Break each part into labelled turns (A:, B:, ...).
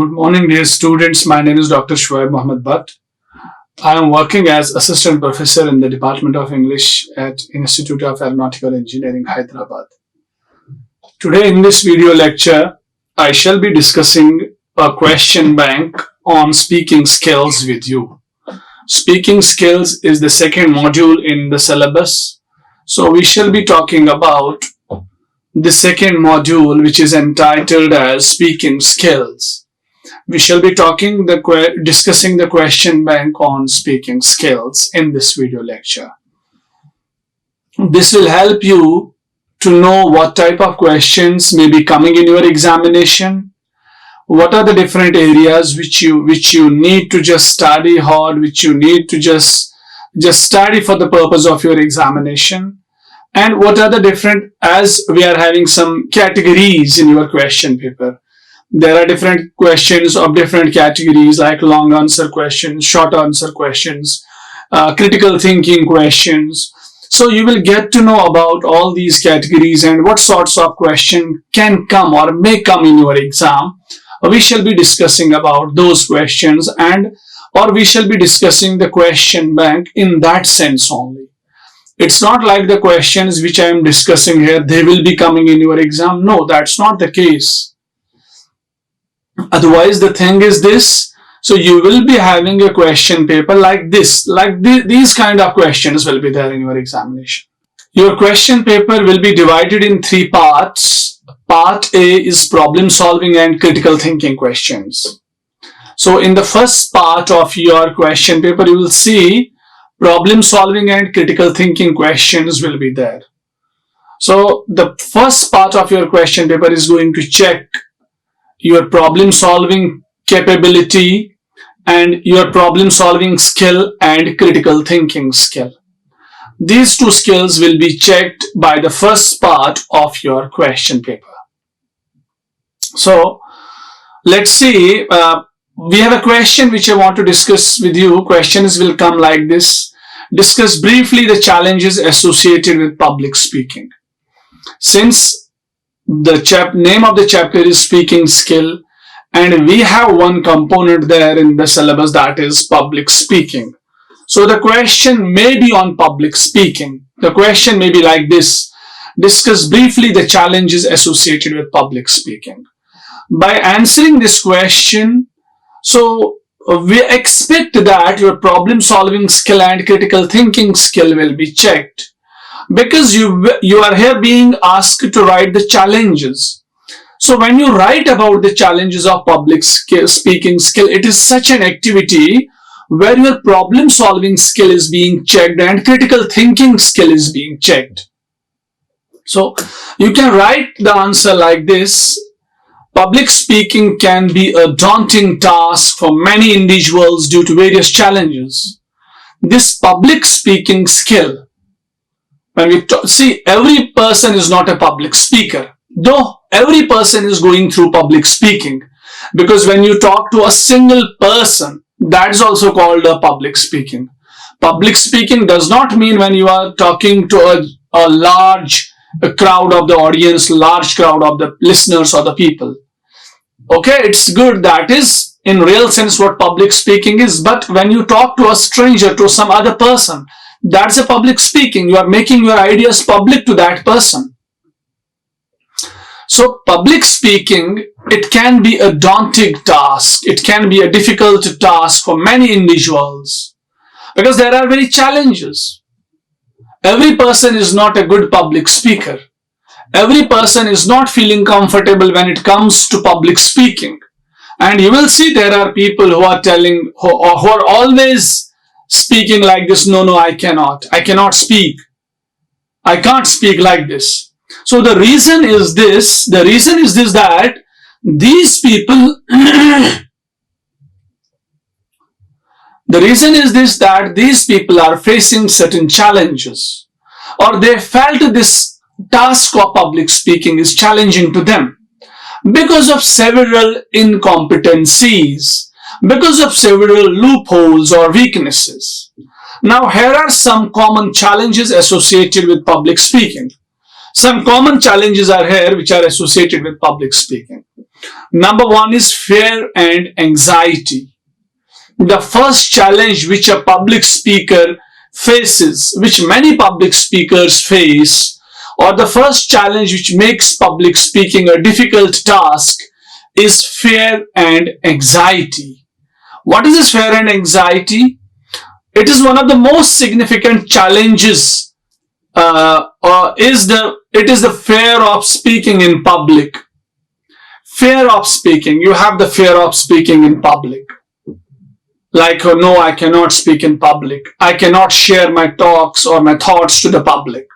A: Good morning, dear students. My name is Dr. Shuaib Mohammad Bhat. I am working as Assistant Professor in the Department of English at Institute of Aeronautical Engineering, Hyderabad. Today in this video lecture, I shall be discussing a question bank on speaking skills with you. Speaking skills is the second module in the syllabus. So we shall be talking about the second module, which is entitled as speaking skills. We shall be discussing the question bank on speaking skills in this video lecture. This will help you to know what type of questions may be coming in your examination, what are the different areas which you need to just study hard, which you need to just study for the purpose of your examination, and what are the different, as we are having some categories in your question paper. There are different questions of different categories like long answer questions, short answer questions, critical thinking questions. So you will get to know about all these categories and what sorts of question can come or may come in your exam. We shall be discussing about those questions or we shall be discussing the question bank in that sense only. It's not like the questions which I am discussing here, they will be coming in your exam. No, that's not the case. Otherwise, the thing is this. So you will be having a question paper like this, these kind of questions will be there in your examination. Your question paper will be divided in three parts. Part A is problem solving and critical thinking questions. So in the first part of your question paper, you will see problem solving and critical thinking questions will be there. So the first part of your question paper is going to check your problem solving capability and your problem solving skill and critical thinking skill. These two skills will be checked by the first part of your question paper. So let's see, we have a question which I want to discuss with you. Questions will come like this. Discuss briefly the challenges associated with public speaking. Since the name of the chapter is speaking skill, and we have one component there in the syllabus, that is public speaking. So the question may be on public speaking. The question may be like this. Discuss briefly the challenges associated with public speaking. By answering this question, so we expect that your problem solving skill and critical thinking skill will be checked, because you are here being asked to write the challenges. So when you write about the challenges of public speaking skill, it is such an activity where your problem solving skill is being checked and critical thinking skill is being checked. So you can write the answer like this. Public speaking can be a daunting task for many individuals due to various challenges. This public speaking skill, when we see, every person is not a public speaker, though every person is going through public speaking, because when you talk to a single person, that is also called a public speaking. Public speaking does not mean when you are talking to a large crowd of the audience, large crowd of the listeners or the people. Okay, it's good, that is in real sense what public speaking is, but when you talk to a stranger, to some other person, that's a public speaking. You are making your ideas public to that person. So public speaking, it can be a daunting task. It can be a difficult task for many individuals because there are many challenges. Every person is not a good public speaker. Every person is not feeling comfortable when it comes to public speaking. And you will see there are people who are who are always speaking like this. No, I cannot speak. I can't speak like this. So the reason is this, that these people, these people are facing certain challenges, or they felt this task of public speaking is challenging to them because of several incompetencies, because of several loopholes or weaknesses. Now, here are some common challenges associated with public speaking. Some common challenges are here which are associated with public speaking. Number one is fear and anxiety. The first challenge which a public speaker faces, which many public speakers face, or the first challenge which makes public speaking a difficult task is fear and anxiety. What is this fear and anxiety? It is one of the most significant challenges. It is the fear of speaking in public. Fear of speaking. You have the fear of speaking in public. Like, oh, no, I cannot speak in public. I cannot share my talks or my thoughts to the public.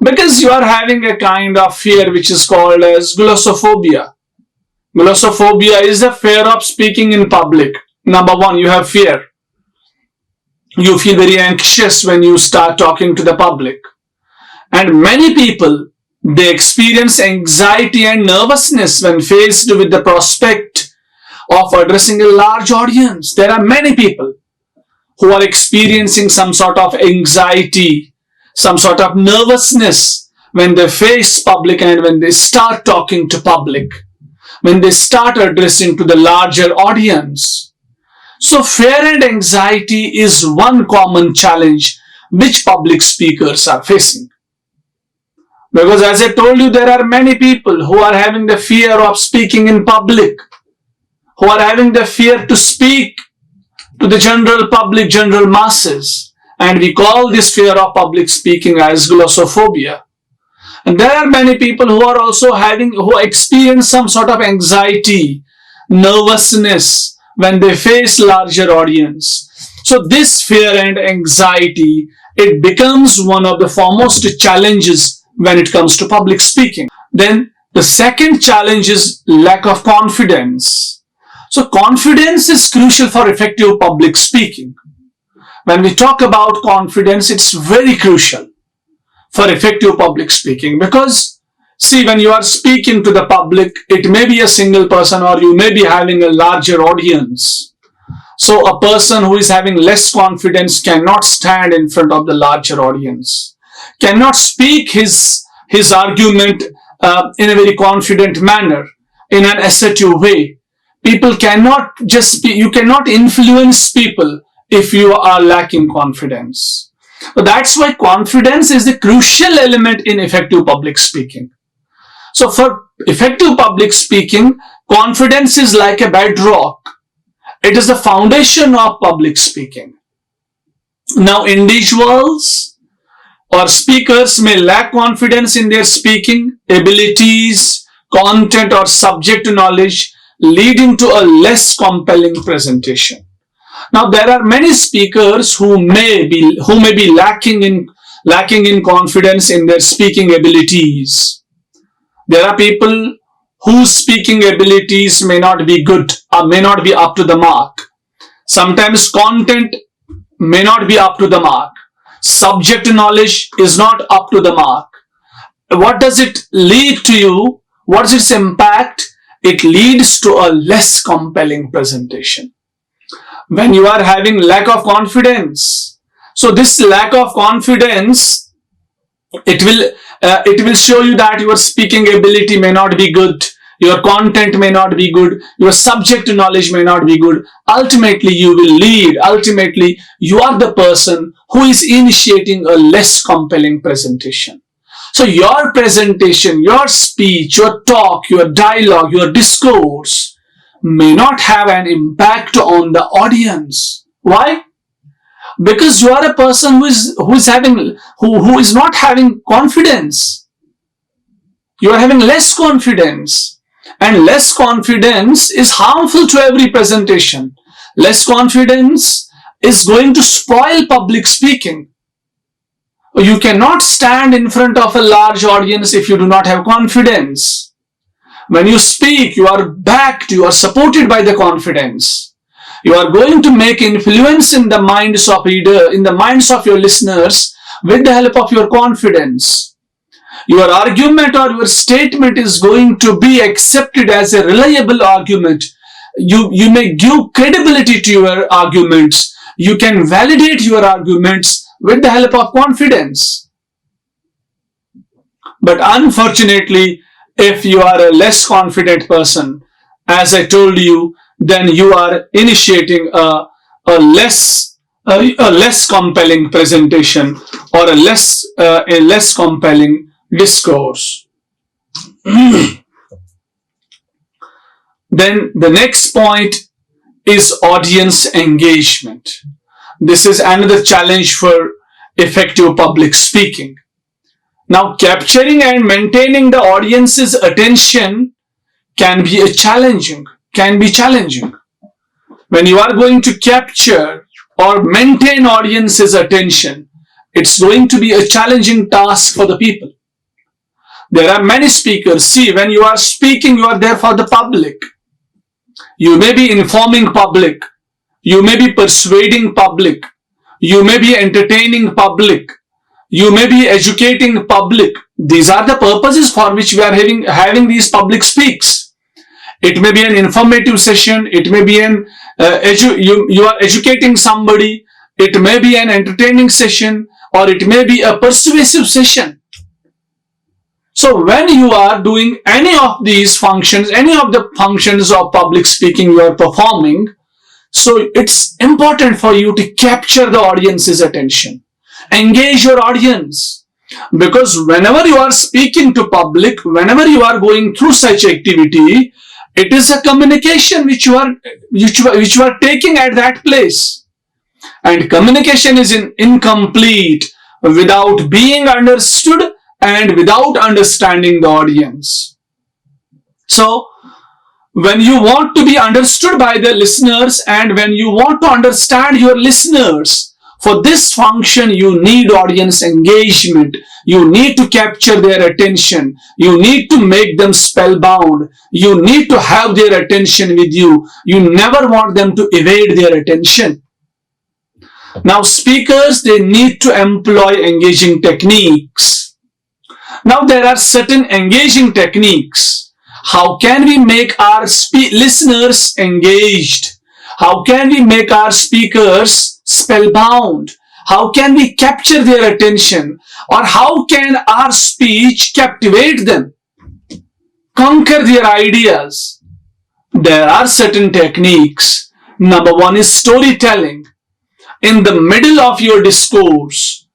A: Because you are having a kind of fear which is called as glossophobia. Glossophobia is the fear of speaking in public. Number one, you have fear. You feel very anxious when you start talking to the public. And many people, they experience anxiety and nervousness when faced with the prospect of addressing a large audience. There are many people who are experiencing some sort of anxiety, some sort of nervousness when they face public and when they start talking to public, when they start addressing to the larger audience. So fear and anxiety is one common challenge which public speakers are facing. Because as I told you, there are many people who are having the fear of speaking in public, who are having the fear to speak to the general public, general masses. And we call this fear of public speaking as glossophobia. And there are many people who are also who experience some sort of anxiety, nervousness when they face larger audience. So this fear and anxiety, it becomes one of the foremost challenges when it comes to public speaking. Then the second challenge is lack of confidence. So confidence is crucial for effective public speaking. When we talk about confidence, it's very crucial for effective public speaking because, see, when you are speaking to the public, it may be a single person or you may be having a larger audience. So a person who is having less confidence cannot stand in front of the larger audience, cannot speak his argument in a very confident manner, in an assertive way. People cannot just speak, you cannot influence people if you are lacking confidence. But that's why confidence is the crucial element in effective public speaking. So for effective public speaking, confidence is like a bedrock. It is the foundation of public speaking. Now, individuals or speakers may lack confidence in their speaking abilities, content, or subject knowledge, leading to a less compelling presentation. Now, there are many speakers who may be lacking in confidence in their speaking abilities. There are people whose speaking abilities may not be good or may not be up to the mark. Sometimes content may not be up to the mark. Subject knowledge is not up to the mark. What does it lead to you? What is its impact? It leads to a less compelling presentation. When you are having lack of confidence, so this lack of confidence, it will show you that your speaking ability may not be good, your content may not be good, your subject knowledge may not be good. Ultimately, you will lead. Ultimately, you are the person who is initiating a less compelling presentation. So your presentation, your speech, your talk, your dialogue, your discourse may not have an impact on the audience. Why? Because you are a person who is not having confidence. You are having less confidence, and less confidence is harmful to every presentation. Less confidence is going to spoil public speaking. You cannot stand in front of a large audience if you do not have confidence. When you speak, you are backed, you are supported by the confidence. You are going to make influence in the minds of your listeners with the help of your confidence. Your argument or your statement is going to be accepted as a reliable argument. You may give credibility to your arguments. You can validate your arguments with the help of confidence. But unfortunately, if you are a less confident person, as I told you, then you are initiating a less compelling presentation or a less compelling discourse. Then the next point is audience engagement. This is another challenge for effective public speaking. Now, capturing and maintaining the audience's attention can be challenging. When you are going to capture or maintain audience's attention, it's going to be a challenging task for the people. There are many speakers. See, when you are speaking, you are there for the public. You may be informing public. You may be persuading public. You may be entertaining public. You may be educating public. These are the purposes for which we are having these public speaks. It may be an informative session. It may be you are educating somebody. It may be an entertaining session, or it may be a persuasive session. So when you are doing any of these functions, any of the functions of public speaking you are performing, so it's important for you to capture the audience's attention. Engage your audience. Because whenever you are speaking to public, whenever you are going through such activity, it is a communication which you are taking at that place. And communication is incomplete without being understood and without understanding the audience. So, when you want to be understood by the listeners and when you want to understand your listeners, for this function you need audience engagement. You need to capture their attention. You need to make them spellbound. You need to have their attention with you. You never want them to evade their attention. Now, speakers, they need to employ engaging techniques. Now, there are certain engaging techniques. How can we make our listeners engaged? How can we make our speakers spellbound? How can we capture their attention? Or how can our speech captivate them? Conquer their ideas? There are certain techniques. Number one is storytelling. In the middle of your discourse,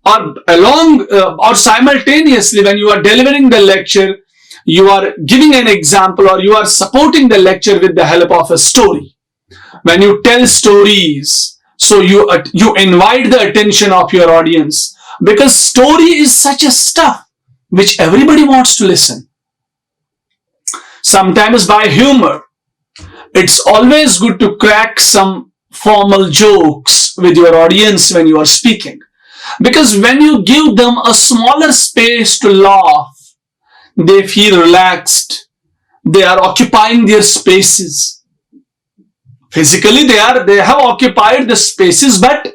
A: or simultaneously when you are delivering the lecture, you are giving an example or you are supporting the lecture with the help of a story. When you tell stories, so you invite the attention of your audience, because story is such a stuff which everybody wants to listen. Sometimes by humor. It's always good to crack some formal jokes with your audience when you are speaking. Because when you give them a smaller space to laugh, they feel relaxed. They are occupying their spaces. Physically, they have occupied the spaces, but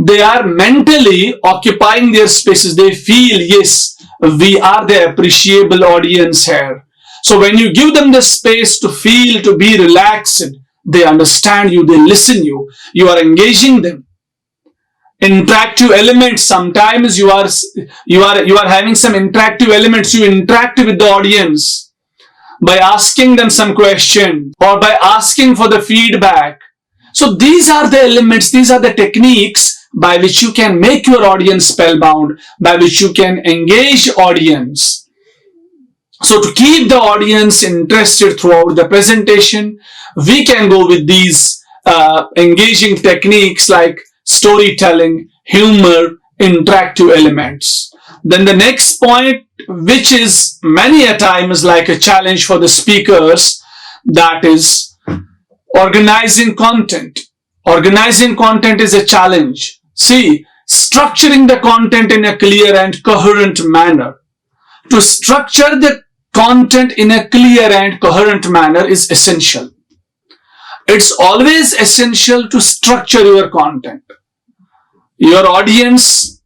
A: they are mentally occupying their spaces. They feel, yes, we are the appreciable audience here. So when you give them the space to feel, to be relaxed, they understand you, they listen you. You are engaging them. Interactive elements. Sometimes you are having some interactive elements. You interact with the audience by asking them some question or by asking for the feedback. So these are the elements, these are the techniques by which you can make your audience spellbound, by which you can engage audience. So to keep the audience interested throughout the presentation, we can go with these engaging techniques like storytelling, humor, interactive elements. Then the next point, which is many a times like a challenge for the speakers, that is organizing content. Organizing content is a challenge. See, structuring the content in a clear and coherent manner. To structure the content in a clear and coherent manner is essential. It's always essential to structure your content. Your audience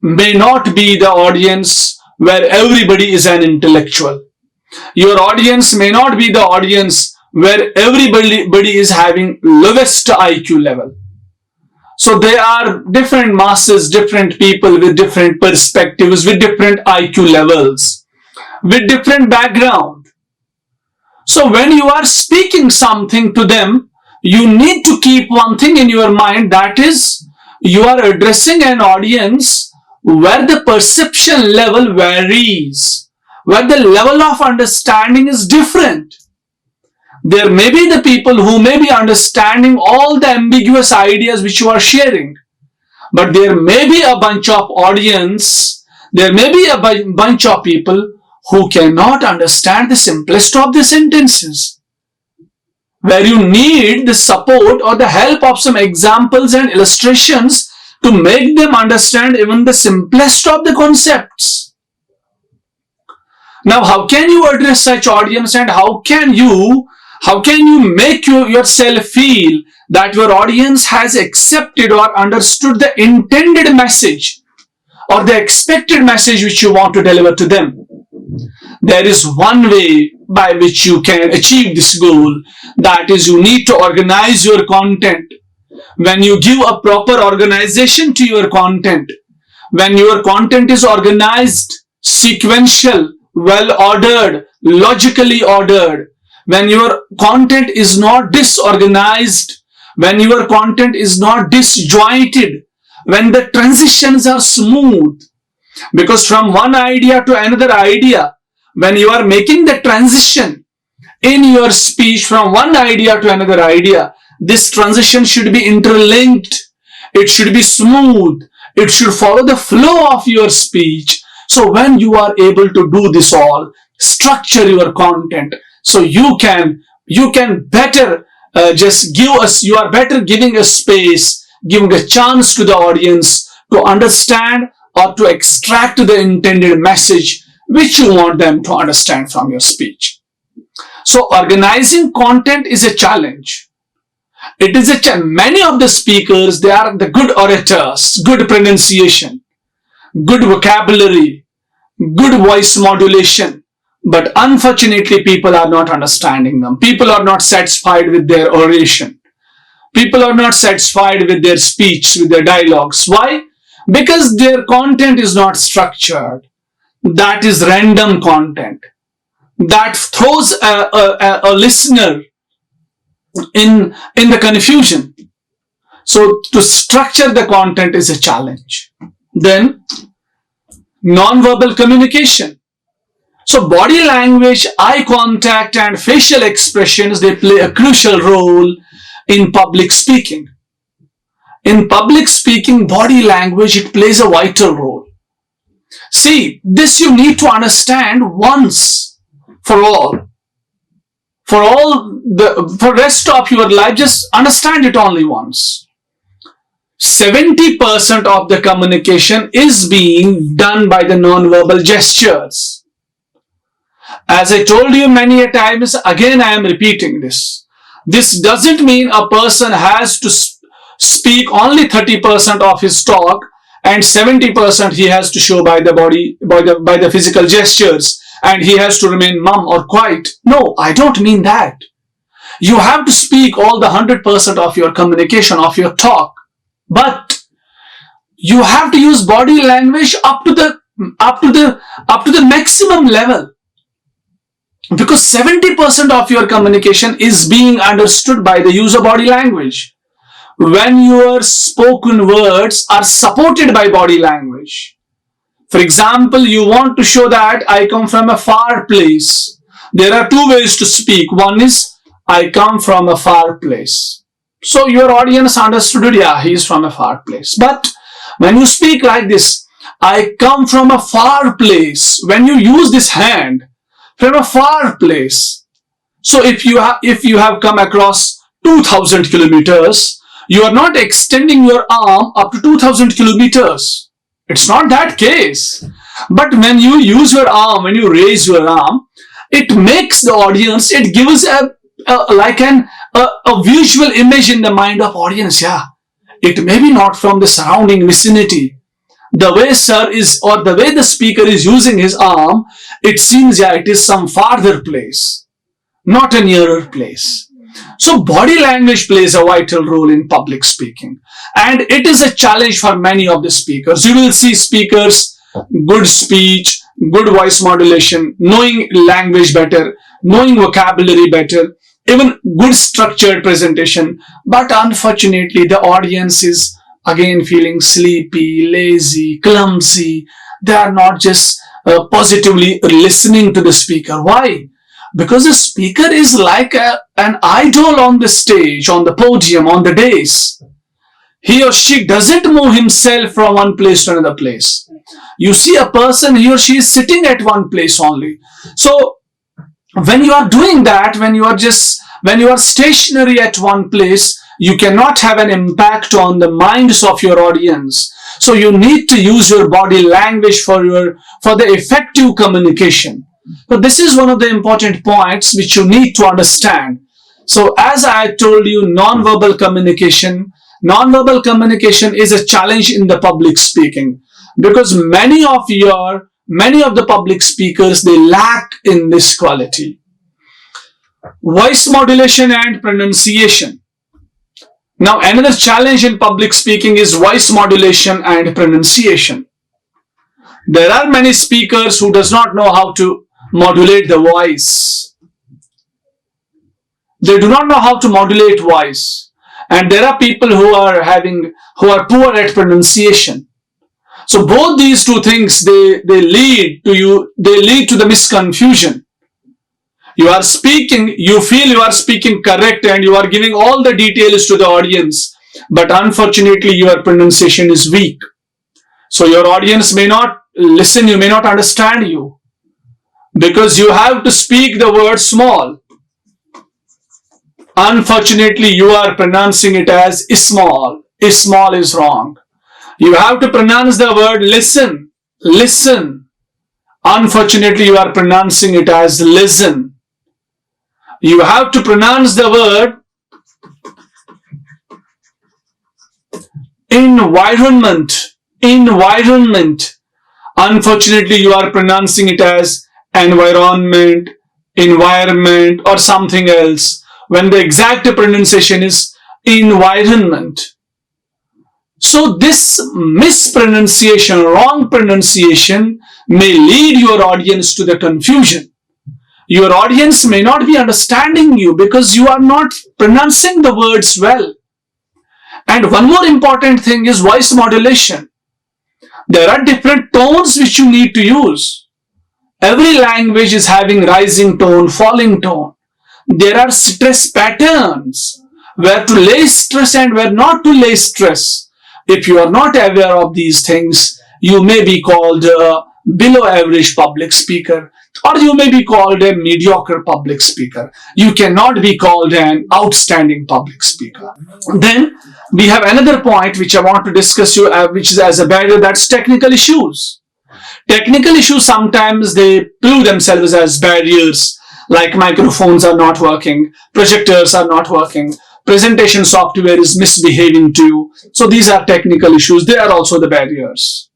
A: may not be the audience where everybody is an intellectual. Your audience may not be the audience where everybody is having lowest IQ level. So there are different masses, different people with different perspectives, with different IQ levels, with different background. So when you are speaking something to them, you need to keep one thing in your mind, that is, you are addressing an audience where the perception level varies, where the level of understanding is different. There may be the people who may be understanding all the ambiguous ideas which you are sharing, but there may be a bunch of audience, there may be a bunch of people who cannot understand the simplest of the sentences, where you need the support or the help of some examples and illustrations to make them understand even the simplest of the concepts. Now, how can you address such audience, and how can you make yourself feel that your audience has accepted or understood the intended message or the expected message which you want to deliver to them? There is one way by which you can achieve this goal, that is, you need to organize your content. When you give a proper organization to your content, when your content is organized, sequential, well ordered, logically ordered, when your content is not disorganized, when your content is not disjointed, when the transitions are smooth, because from one idea to another idea, when you are making the transition in your speech from one idea to another idea, this transition should be interlinked, it should be smooth, it should follow the flow of your speech. So when you are able to do this all, structure your content, so you can better you are better giving a space, giving a chance to the audience to understand or to extract the intended message which you want them to understand from your speech. So organizing content is a challenge. It is many of the speakers, they are the good orators, good pronunciation, good vocabulary, good voice modulation, but unfortunately people are not understanding them. People are not satisfied with their oration. People are not satisfied with their speech, with their dialogues. Why? Because their content is not structured. That is random content. That throws a listener in the confusion. So to structure the content is a challenge. Then non-verbal communication. So body language, eye contact and facial expressions, they play a crucial role in public speaking. In public speaking, body language, it plays a vital role. See, this you need to understand once for all. For rest of your life, just understand it only once. 70% of the communication is being done by the non-verbal gestures. As I told you many a times, again I am repeating this. This doesn't mean a person has to speak only 30% of his talk and 70% he has to show by the body, by the physical gestures, and he has to remain mum or quiet. No, I don't mean that. You have to speak all the 100% of your communication, of your talk, but you have to use body language up to the maximum level, because 70% of your communication is being understood by the use of body language. When your spoken words are supported by body language. For example, you want to show that I come from a far place. There are two ways to speak. One is, I come from a far place. So your audience understood, yeah, he is from a far place. But when you speak like this, I come from a far place, when you use this hand, from a far place. So if you have come across 2000 kilometers, you are not extending your arm up to 2000 kilometers. It's not that case. But when you use your arm, when you raise your arm, it makes the audience, it gives a visual image in the mind of audience. Yeah, it may be not from the surrounding vicinity. The way sir is, or the way the speaker is using his arm, it seems, yeah, it is some farther place, not a nearer place. So body language plays a vital role in public speaking, and it is a challenge for many of the speakers. You will see speakers, good speech, good voice modulation, knowing language better, knowing vocabulary better, even good structured presentation. But unfortunately, the audience is again feeling sleepy, lazy, clumsy. They are not just positively listening to the speaker. Why? Because the speaker is like an idol on the stage, on the podium, on the dais. He or she doesn't move himself from one place to another place. You see a person, he or she is sitting at one place only. So when you are doing that, when you are stationary at one place, you cannot have an impact on the minds of your audience. So you need to use your body language for the effective communication. So this is one of the important points which you need to understand. So as I told you, non-verbal communication is a challenge in the public speaking, because many of the public speakers, they lack in this quality. Voice modulation and pronunciation. Now another challenge in public speaking is voice modulation and pronunciation. There are many speakers who does not know how to modulate the voice. They do not know how to modulate voice. And there are people who are poor at pronunciation. So both these two things, they lead to the misconfusion. You are speaking, you feel you are speaking correct and you are giving all the details to the audience, but unfortunately your pronunciation is weak. So your audience may not listen, you may not understand you, because you have to speak the word small. Unfortunately, you are pronouncing it as small. Small is wrong. You have to pronounce the word listen. Listen. Unfortunately, you are pronouncing it as listen. You have to pronounce the word environment. Environment. Unfortunately, you are pronouncing it as environment, environment, or something else, when the exact pronunciation is environment. So this mispronunciation, wrong pronunciation, may lead your audience to the confusion. Your audience may not be understanding you because you are not pronouncing the words well. And one more important thing is voice modulation. There are different tones which you need to use. Every language is having rising tone, falling tone. There are stress patterns, where to lay stress and where not to lay stress. If you are not aware of these things, you may be called a below average public speaker, or you may be called a mediocre public speaker. You cannot be called an outstanding public speaker. Then we have another point which I want to discuss which is as a barrier, that's technical issues. Technical issues, sometimes they prove themselves as barriers, like microphones are not working, projectors are not working, presentation software is misbehaving to you. So these are technical issues. They are also the barriers.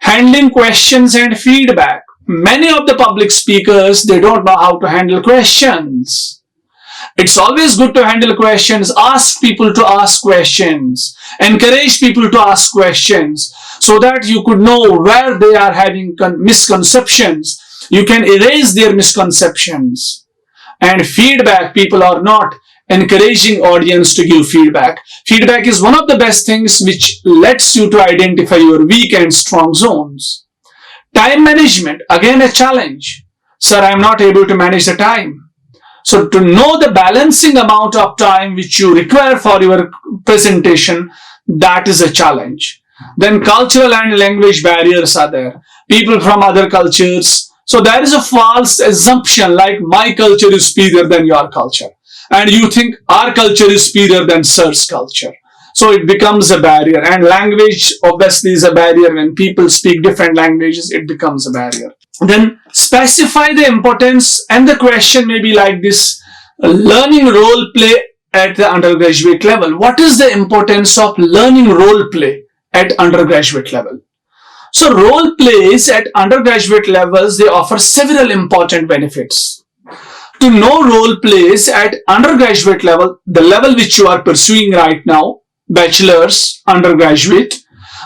A: Handling questions and feedback. Many of the public speakers, they don't know how to handle questions. It's always good to handle questions. Ask people to ask questions. Encourage people to ask questions so that you could know where they are having misconceptions. You can erase their misconceptions. And feedback, people are not encouraging audience to give feedback. Feedback is one of the best things which lets you to identify your weak and strong zones. Time management, again a challenge. Sir, I am not able to manage the time. So to know the balancing amount of time which you require for your presentation, that is a challenge. Then cultural and language barriers are there. People from other cultures. So there is a false assumption like my culture is superior than your culture. And you think our culture is superior than sir's culture. So it becomes a barrier. And language obviously is a barrier. When people speak different languages, it becomes a barrier. Then specify the importance, and the question may be like this: learning role play at the undergraduate level. What is the importance of learning role play at undergraduate level? So role plays at undergraduate levels, they offer several important benefits. To to know role plays at undergraduate level, the level which you are pursuing right now, bachelor's, undergraduate,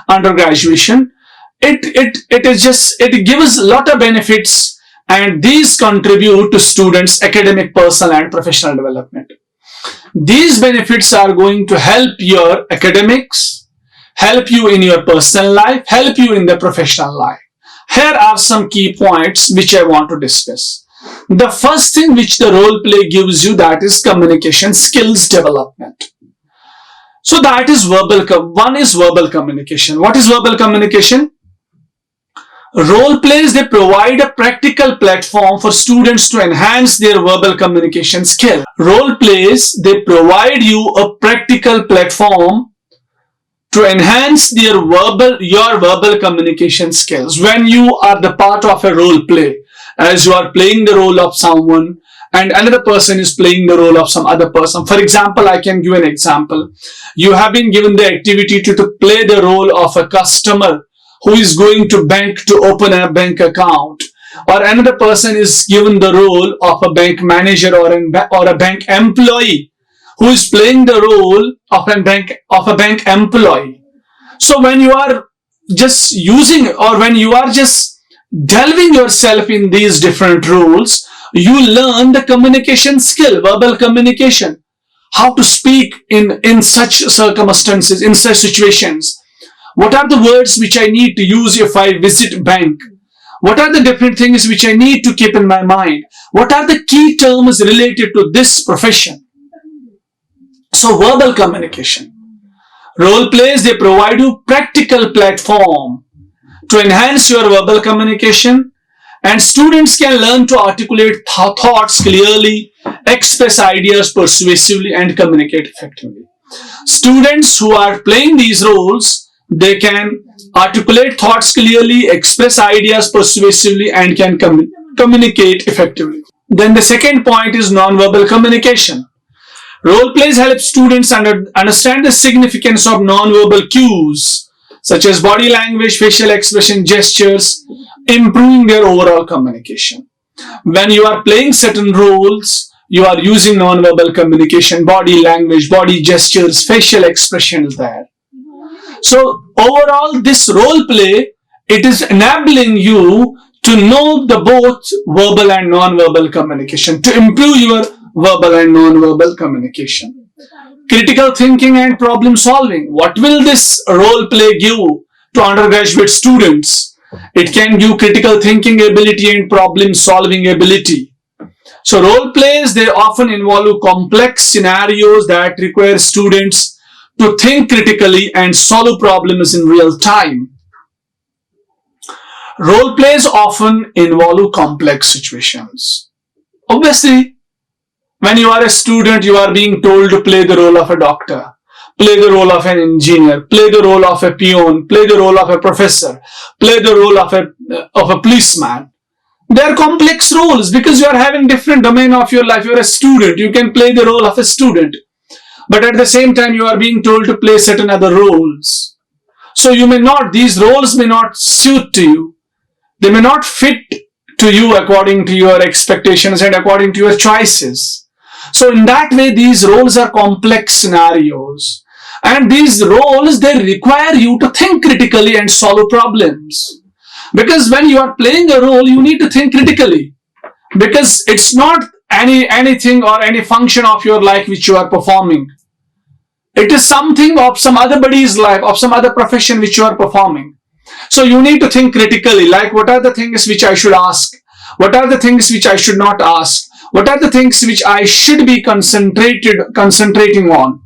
A: undergraduation, it gives a lot of benefits, and these contribute to students' academic, personal and professional development. These benefits are going to help your academics, help you in your personal life, help you in the professional life. Here are some key points which I want to discuss. The first thing which the role play gives you, that is communication skills development. So that is one is verbal communication. What is verbal communication? Role plays, they provide a practical platform for students to enhance their verbal communication skill. Role plays, they provide you a practical platform to enhance your verbal communication skills. When you are the part of a role play, as you are playing the role of someone and another person is playing the role of some other person. For example, I can give an example. You have been given the activity to play the role of a customer who is going to bank to open a bank account, or another person is given the role of a bank manager or a bank employee who is playing the role of a bank employee. So when you are just using, or when you are just delving yourself in these different roles, you learn the communication skill, verbal communication, how to speak in such circumstances, in such situations. What are the words which I need to use if I visit bank? What are the different things which I need to keep in my mind? What are the key terms related to this profession? So verbal communication. Role plays, they provide you practical platform to enhance your verbal communication, and students can learn to articulate thoughts clearly, express ideas persuasively and communicate effectively. Students who are playing these roles, they can articulate thoughts clearly, express ideas persuasively and can communicate effectively. Then the second point is non-verbal communication. Role plays help students understand the significance of non-verbal cues such as body language, facial expression, gestures, improving their overall communication. When you are playing certain roles, you are using non-verbal communication, body language, body gestures, facial expressions there. So overall, this role play, it is enabling you to know the both verbal and non-verbal communication, to improve your verbal and non-verbal communication. Critical thinking and problem solving. What will this role play give to undergraduate students? It can give critical thinking ability and problem solving ability. So role plays, they often involve complex scenarios that require students to think critically and solve problems in real time. Role plays often involve complex situations. Obviously, when you are a student, you are being told to play the role of a doctor, play the role of an engineer, play the role of a peon, play the role of a professor, play the role of a policeman. They are complex roles because you are having different domain of your life. You are a student, you can play the role of a student. But at the same time, you are being told to play certain other roles. So these roles may not suit to you. They may not fit to you according to your expectations and according to your choices. So in that way, these roles are complex scenarios. And these roles, they require you to think critically and solve problems. Because when you are playing a role, you need to think critically. Because it's not anything or any function of your life which you are performing. It is something of some other body's life, of some other profession which you are performing. So you need to think critically, like what are the things which I should ask? What are the things which I should not ask? What are the things which I should be concentrating on?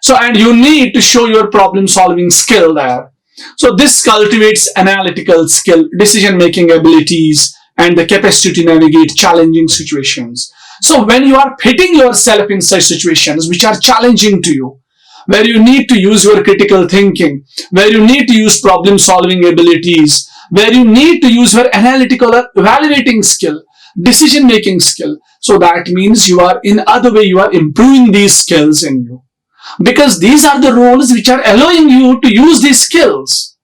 A: So, and you need to show your problem solving skill there. So this cultivates analytical skill, decision making abilities, and the capacity to navigate challenging situations. So when you are pitting yourself in such situations which are challenging to you, where you need to use your critical thinking, where you need to use problem solving abilities, where you need to use your analytical evaluating skill, decision making skill. So that means you are improving these skills in you. Because these are the roles which are allowing you to use these skills.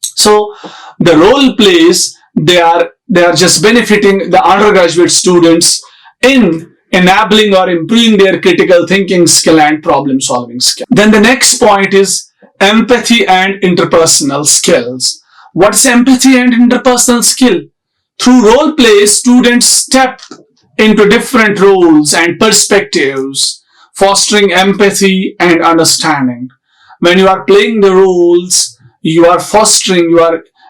A: So the role plays, they are just benefiting the undergraduate students in enabling or improving their critical thinking skill and problem solving skill. Then the next point is empathy and interpersonal skills. What's empathy and interpersonal skill? Through role play, students step into different roles and perspectives, fostering empathy and understanding. When you are playing the roles, you are fostering,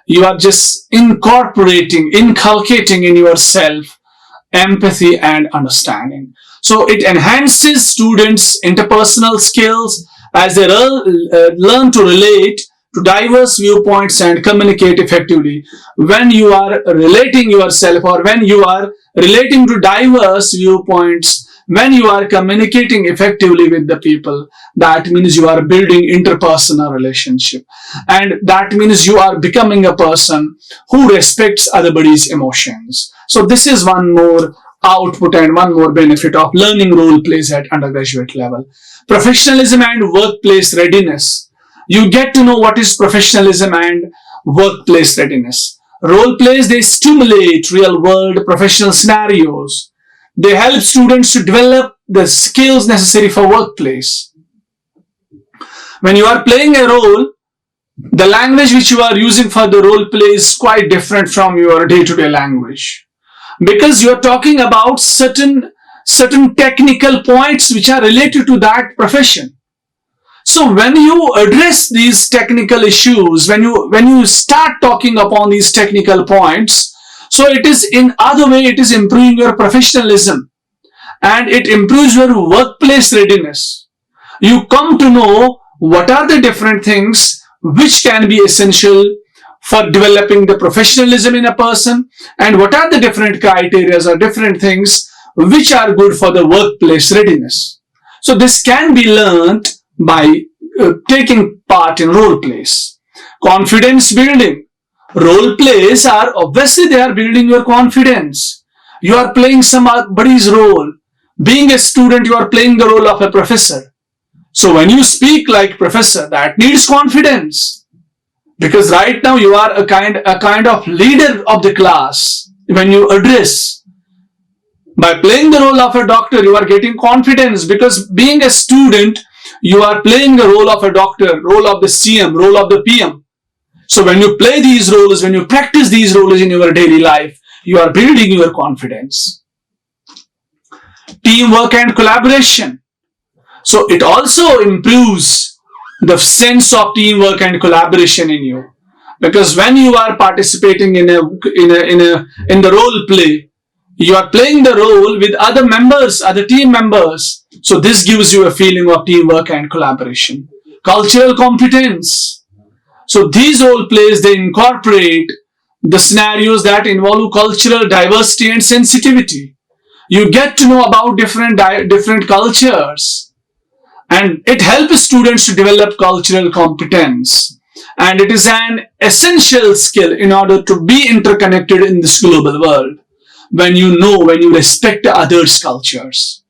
A: you are just incorporating, inculcating in yourself empathy and understanding. So it enhances students' interpersonal skills as they learn to relate to diverse viewpoints and communicate effectively. When you are relating yourself, or when you are relating to diverse viewpoints, when you are communicating effectively with the people, that means you are building interpersonal relationship, and that means you are becoming a person who respects everybody's emotions. So this is one more output and one more benefit of learning role plays at undergraduate level. Professionalism and workplace readiness. You get to know what is professionalism and workplace readiness. Role plays, they stimulate real world professional scenarios. They help students to develop the skills necessary for workplace. When you are playing a role, the language which you are using for the role play is quite different from your day-to-day language, because you are talking about certain technical points which are related to that profession. So when you address these technical issues, when you start talking upon these technical points, so it is in other way, it is improving your professionalism and it improves your workplace readiness. You come to know what are the different things which can be essential for developing the professionalism in a person, and what are the different criteria or different things which are good for the workplace readiness. So this can be learned by taking part in role plays. Confidence building. Role plays are obviously they are building your confidence. You are playing somebody's role. Being a student, you are playing the role of a professor. So when you speak like professor, that needs confidence, because right now you are a kind of leader of the class. When you address, by playing the role of a doctor, you are getting confidence, because being a student, you are playing the role of a doctor, role of the CM, role of the PM. So when you play these roles, when you practice these roles in your daily life, you are building your confidence. Teamwork and collaboration. So it also improves the sense of teamwork and collaboration in you, because when you are participating in the role play, you are playing the role with other members, other team members. So this gives you a feeling of teamwork and collaboration. Cultural competence. So these role plays, they incorporate the scenarios that involve cultural diversity and sensitivity. You get to know about different cultures, and it helps students to develop cultural competence. And it is an essential skill in order to be interconnected in this global world. When you respect others' cultures.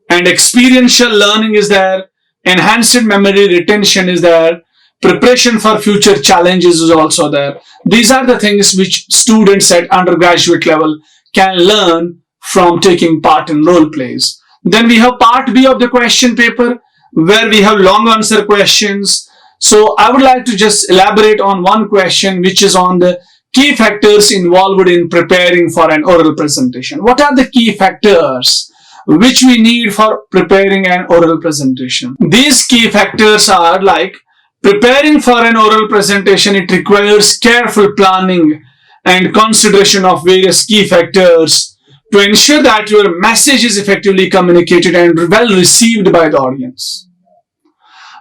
A: And experiential learning is there, enhanced memory retention is there, preparation for future challenges is also there. These are the things which students at undergraduate level can learn from taking part in role plays. Then we have part B of the question paper, where we have long answer questions. So I would like to just elaborate on one question, which is on the key factors involved in preparing for an oral presentation. What are the key factors which we need for preparing an oral presentation? These key factors are like, preparing for an oral presentation, it requires careful planning and consideration of various key factors to ensure that your message is effectively communicated and well received by the audience.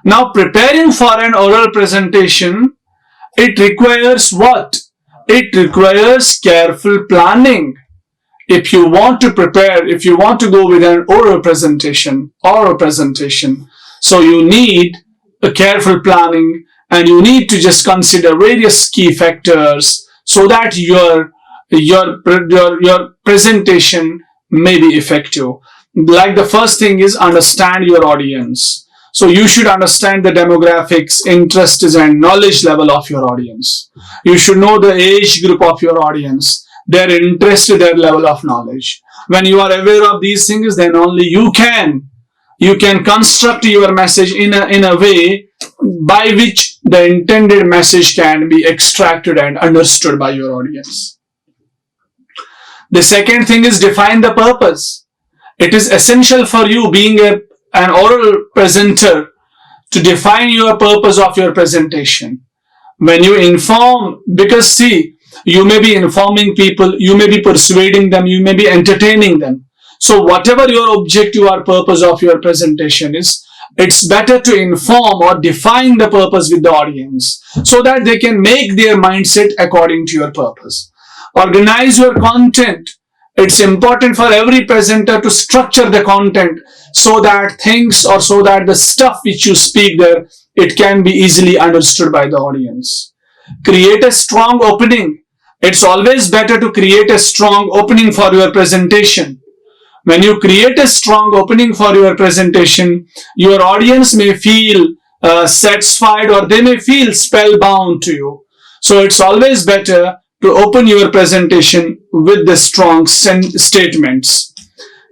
A: Now, preparing for an oral presentation, it requires what? It requires careful planning. If you want to prepare, if you want to go with an oral presentation, so you need a careful planning, and you need to just consider various key factors so that your presentation may be effective. Like the first thing is understand your audience. So you should understand the demographics, interests, and knowledge level of your audience. You should know the age group of your audience, their interest, their level of knowledge. When you are aware of these things, then only you can construct your message in a way by which the intended message can be extracted and understood by your audience. The second thing is define the purpose. It is essential for you, being an oral presenter, to define your purpose of your presentation. When you inform, because see, you may be informing people, you may be persuading them, you may be entertaining them. So whatever your objective or purpose of your presentation is, it's better to inform or define the purpose with the audience so that they can make their mindset according to your purpose. Organize your content. It's important for every presenter to structure the content so that the stuff which you speak there, it can be easily understood by the audience. Create a strong opening. It's always better to create a strong opening for your presentation. When you create a strong opening for your presentation, your audience may feel satisfied, or they may feel spellbound to you. So it's always better to open your presentation with the strong statements.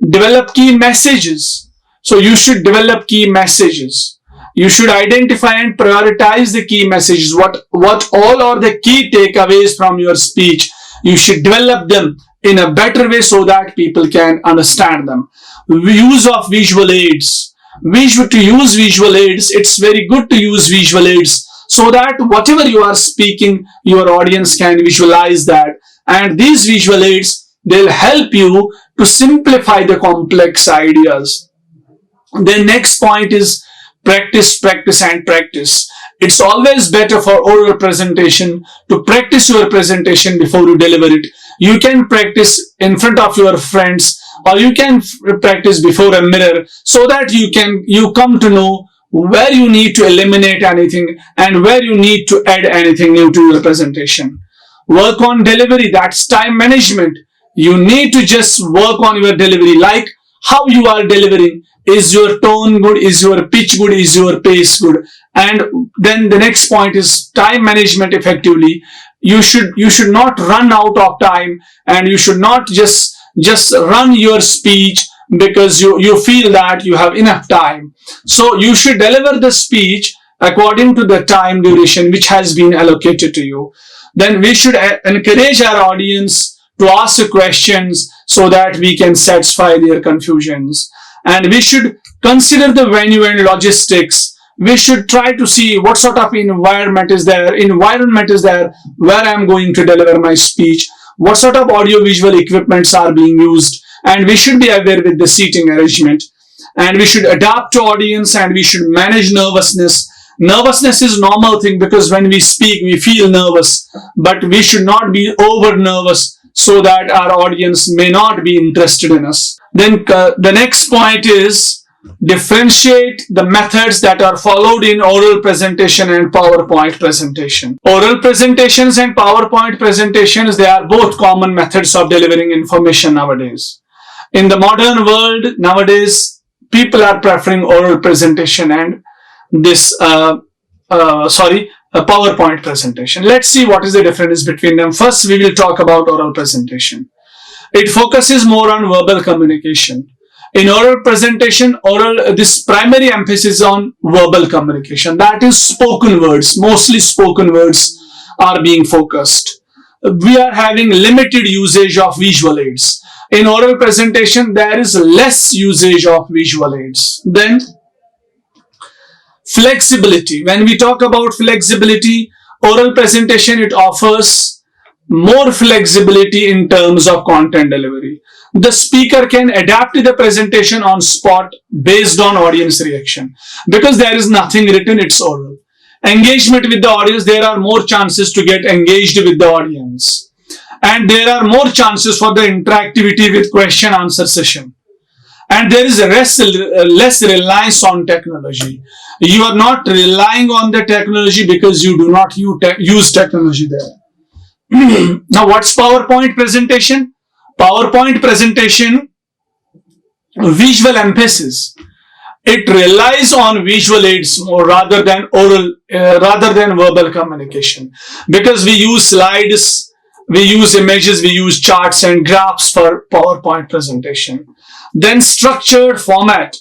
A: Develop key messages. So you should develop key messages. You should identify and prioritize the key messages. What all are the key takeaways from your speech? You should develop them in a better way so that people can understand them. Use of visual aids. To use visual aids, it's very good to use visual aids so that whatever you are speaking, your audience can visualize that. And these visual aids, they'll help you to simplify the complex ideas. The next point is practice, practice, and practice. It's always better for oral presentation to practice your presentation before you deliver it. You can practice in front of your friends, or you can practice before a mirror so that you come to know where you need to eliminate anything and where you need to add anything new to your presentation. Work on delivery. That's time management. You need to just work on your delivery, like how you are delivering. Is your tone good? Is your pitch good? Is your pace good? And then the next point is time management effectively. You should not run out of time, and you should not just run your speech because you feel that you have enough time. So you should deliver the speech according to the time duration which has been allocated to you. Then we should encourage our audience to ask questions so that we can satisfy their confusions. And we should consider the venue and logistics. We should try to see what sort of environment is there where I'm going to deliver my speech, what sort of audio-visual equipments are being used, and we should be aware with the seating arrangement. And we should adapt to audience, and we should manage nervousness. Nervousness is a normal thing because when we speak, we feel nervous, but we should not be over nervous so that our audience may not be interested in us. Then the next point is differentiate the methods that are followed in oral presentation and PowerPoint presentation. Oral presentations and PowerPoint presentations, they are both common methods of delivering information nowadays. In the modern world, nowadays, people are preferring oral presentation and PowerPoint presentation. Let's see what is the difference between them. First, we will talk about oral presentation. It focuses more on verbal communication. In oral presentation, this primary emphasis on verbal communication. That is spoken words. Mostly spoken words are being focused. We are having limited usage of visual aids. In oral presentation, there is less usage of visual aids. Then, flexibility. When we talk about flexibility, oral presentation, it offers more flexibility in terms of content delivery. The speaker can adapt the presentation on spot based on audience reaction. Because there is nothing written, it's oral. Engagement with the audience, there are more chances to get engaged with the audience. And there are more chances for the interactivity with question-answer session. And there is less reliance on technology. You are not relying on the technology because you do not use technology there. Now, what's PowerPoint presentation? PowerPoint presentation, visual emphasis. It relies on visual aids more rather than verbal communication, because we use slides, we use images, we use charts and graphs for PowerPoint presentation. Then structured format.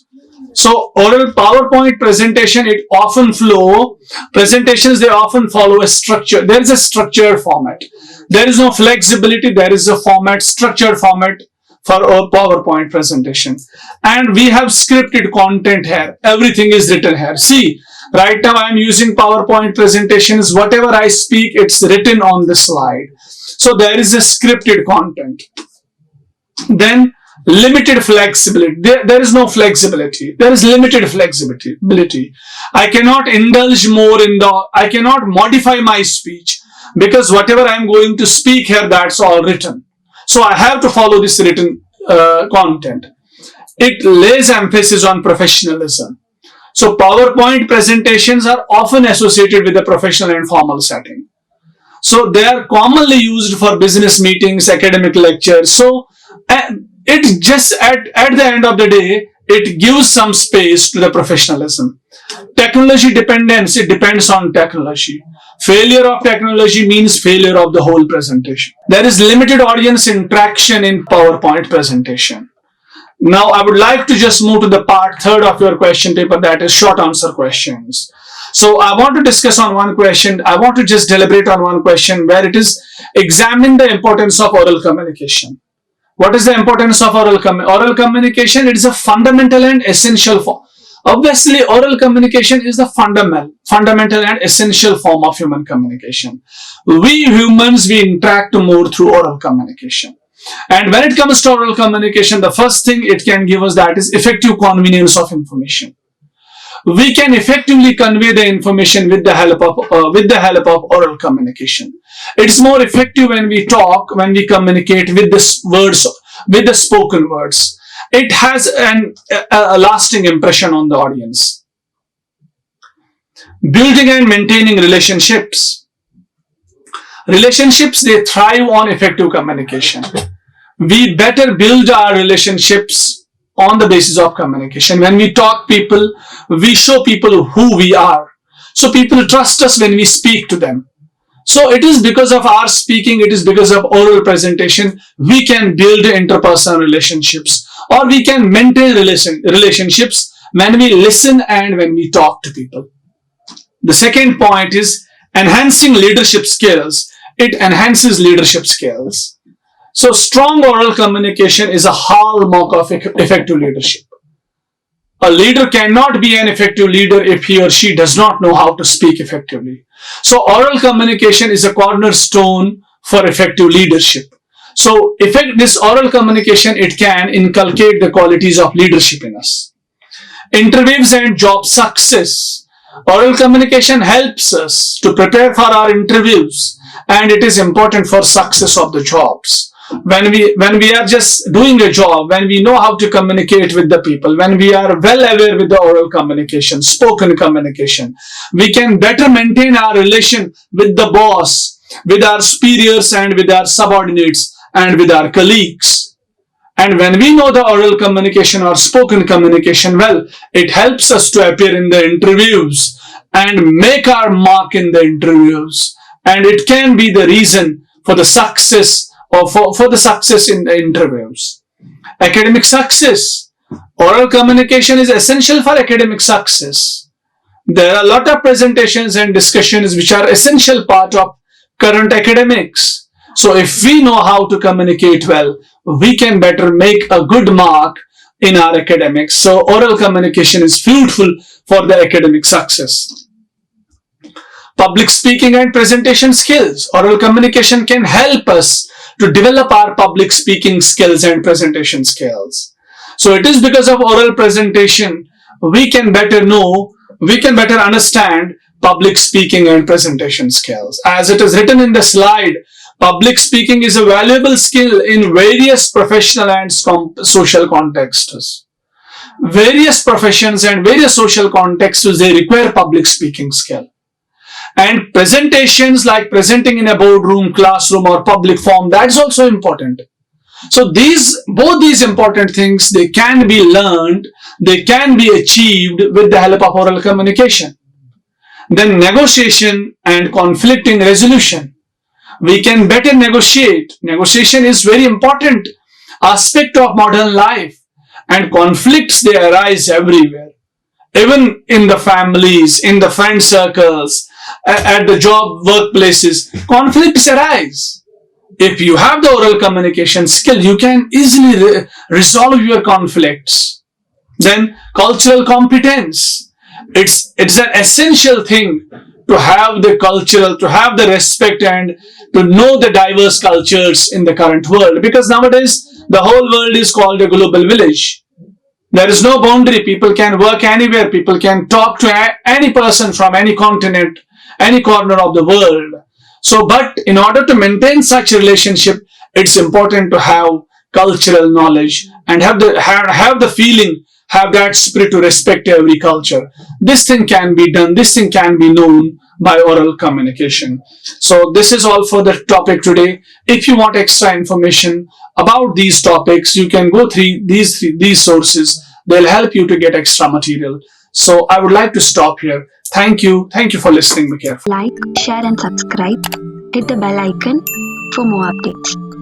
A: So oral PowerPoint presentation, presentations, they often follow a structure. There is a structured format. There is no flexibility. There is a structured format for our PowerPoint presentation. And we have scripted content here. Everything is written here. See, right now I am using PowerPoint presentations. Whatever I speak, it's written on the slide. So there is a scripted content. Then limited flexibility. There is no flexibility. There is limited flexibility. I cannot indulge more I cannot modify my speech, because whatever I am going to speak here, that's all written. So I have to follow this written content. It lays emphasis on professionalism. So PowerPoint presentations are often associated with a professional and formal setting. So they are commonly used for business meetings, academic lectures. So it just at the end of the day, it gives some space to the professionalism. Technology dependence, it depends on technology. Failure of technology means failure of the whole presentation. There is limited audience interaction in PowerPoint presentation. Now I would like to just move to the part 3rd of your question paper, that is short answer questions. So I want to discuss on one question. I want to just deliberate on one question where it is examine the importance of oral communication. What is the importance of oral communication? It is a fundamental and essential form. Obviously, oral communication is the fundamental and essential form of human communication. We humans, we interact more through oral communication. And when it comes to oral communication, the first thing it can give us, that is effective convenience of information. We can effectively convey the information with the help of oral communication. It's more effective when we talk, when we communicate with the spoken words. It has a lasting impression on the audience. Building and maintaining relationships. Relationships, they thrive on effective communication. We better build our relationships on the basis of communication. When we talk people, we show people who we are. So people trust us when we speak to them. So it is because of our speaking, it is because of oral presentation, we can build interpersonal relationships, or we can maintain relationships when we listen and when we talk to people. The second point is enhancing leadership skills. It enhances leadership skills. So strong oral communication is a hallmark of effective leadership. A leader cannot be an effective leader if he or she does not know how to speak effectively. So oral communication is a cornerstone for effective leadership. So this oral communication, it can inculcate the qualities of leadership in us. Interviews and job success. Oral communication helps us to prepare for our interviews, and it is important for success of the jobs. When we are just doing a job, when we know how to communicate with the people, when we are well aware with the oral communication, spoken communication, we can better maintain our relation with the boss, with our superiors and with our subordinates and with our colleagues. And when we know the oral communication or spoken communication well, it helps us to appear in the interviews and make our mark in the interviews. And it can be the reason for the success or for the success in the interviews. Academic success. Oral communication is essential for academic success. There are a lot of presentations and discussions which are essential part of current academics. So if we know how to communicate well, we can better make a good mark in our academics. So oral communication is fruitful for the academic success. Public speaking and presentation skills. Oral communication can help us to develop our public speaking skills and presentation skills. So it is because of oral presentation we can better understand public speaking and presentation skills. As it is written in the slide, public speaking is a valuable skill in various professional and social contexts. Various professions and various social contexts, they require public speaking skill. And presentations like presenting in a boardroom, classroom or public forum, that's also important. So both these important things, they can be learned, they can be achieved with the help of oral communication. Then negotiation and conflicting resolution. We can better negotiate. Negotiation is very important aspect of modern life, and conflicts, they arise everywhere. Even in the families, in the friend circles, at the job workplaces, conflicts arise. If you have the oral communication skill, you can easily resolve your conflicts. Then cultural competence. It's an essential thing to have the cultural, to have the respect and to know the diverse cultures in the current world. Because nowadays the whole world is called a global village. There is no boundary. People can work anywhere. People can talk to any person from any continent, any corner of the world. So, but in order to maintain such a relationship, it's important to have cultural knowledge and have the feeling, have that spirit to respect every culture. This thing can be done. This thing can be known by oral communication. So this is all for the topic today. If you want extra information about these topics, you can go through these sources. They'll help you to get extra material. So I would like to stop here. Thank you. Thank you for listening. Be careful.
B: Like, share and subscribe. Hit the bell icon for more updates.